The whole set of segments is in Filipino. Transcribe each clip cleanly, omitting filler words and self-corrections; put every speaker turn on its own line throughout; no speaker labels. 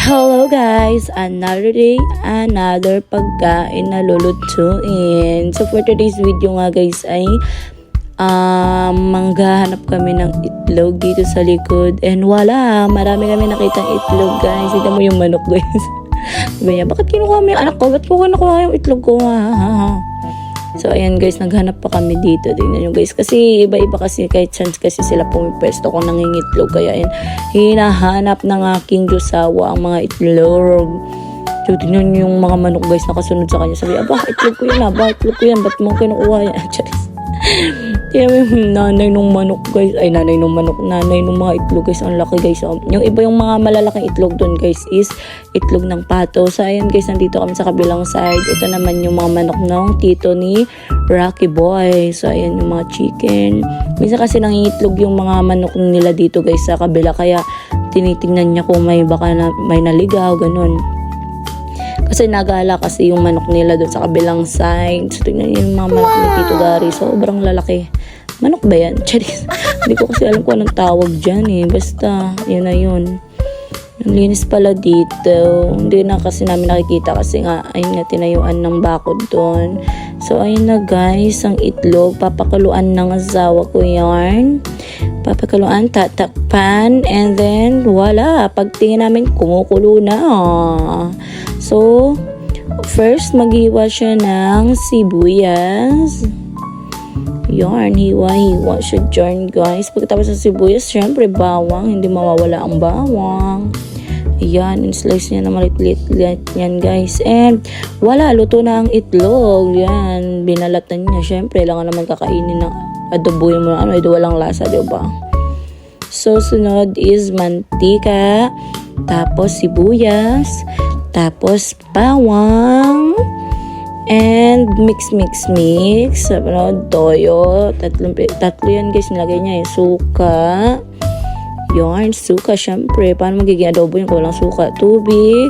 Hello guys! Another day, another pagkain na lulutuin. So for today's video nga guys ay manggahanap kami ng itlog dito sa likod. And wala, marami kami nakitang itlog guys. Ito mo yung manok guys. Sabi niya, bakit kinukuha mo yung anak ko? Ba't ko nakuha yung itlog ko? So ayan guys, naghanap pa kami dito. Tingnan nyo guys, kasi iba-iba kasi kahit chance kasi sila pumipwesto kung nangingitlog. Kaya ayan, hinahanap ng aking Diyosawa ang mga itlog. So tingnan nyo yung mga manok guys nakasunod sa kanya. Sabi, aba, itlog ko yan, itlog ko yan, ba't mo kinukuha yan? Tingnan mo yung nanay nung manok guys. Ay, nanay nung mga itlog guys. Ang laki guys. Yung iba yung mga malalaking itlog doon guys is itlog ng pato. So ayan guys, nandito kami sa kabilang side. Ito naman yung mga manok ng tito ni Rocky Boy. So ayan yung mga chicken. Minsan kasi nangingitlog yung mga manok nila dito guys sa kabila. Kaya tinitingnan niya kung may naligaw, ganun. Kasi nagala kasi yung manok nila doon sa kabilang side. So tingnan niyo yung mga manok ni Tito Gary. Sobrang lalaki. Manok ba yan? Charis. Hindi ko kasi alam kung anong tawag dyan eh. Basta, yun na yun. Ang linis pala dito. Hindi na kasi namin nakikita kasi nga, ayun nga, tinayuan ng bakod doon. So, ayun na guys, ang itlog. Papakaluan ng asawa ko yarn. Papakaluan, tatakpan, and then, wala. Pagtingin namin, kumukulo na. So, first, maghiwa siya ng sibuyas. Yarn, hiwa siya dyan, guys. Pagkatapos ng sibuyas, syempre, bawang. Hindi mawawala ang bawang. Ayan, in-slice niya na maliit-liit yan, guys. And, wala, luto na ang itlog. Yan, binalatan niya. Syempre, lang naman kakainin ng adobo yung mga ito walang lasa, diba? So, sunod is mantika. Tapos, sibuyas. Tapos, bawang. And mix. Toyo. Tatlo yan guys. Nilagay niya yung suka. Yarn, suka. Syempre, paano magiging adobo yun kung walang suka? Tubig.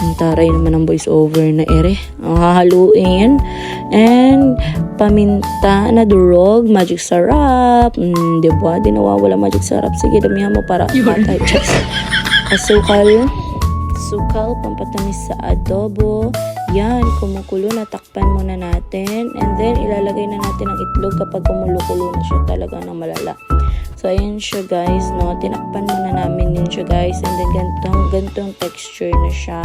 Ang taray naman ng voice over na ere. Ang hahaluin. And paminta na durog. Magic sarap. Diba? Di nawawala magic sarap. Sige, damihan mo para matay. Asukal. Sukal, pampatamis sa adobo. Yan, kumukulo na, takpan muna natin. And then, ilalagay na natin ang itlog kapag kumulo-kulo na siya talaga ng malala. So, ayan siya guys, no? Tinakpan muna namin din siya guys. And then, gantong texture na siya.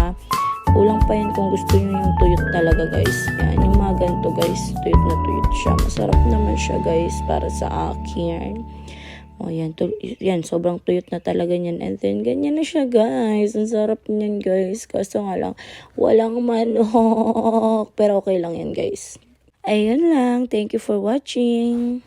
Kulang pa yan kung gusto nyo yung tuyot talaga guys. Yan, yung mga ganito guys, tuyot na tuyot siya. Masarap naman siya guys, para sa akin. O, yan, sobrang tuyot na talaga niyan. And then, ganyan na siya, guys. Ang sarap niyan, guys. Kaso nga lang, walang manok. Pero okay lang yan, guys. Ayun lang. Thank you for watching.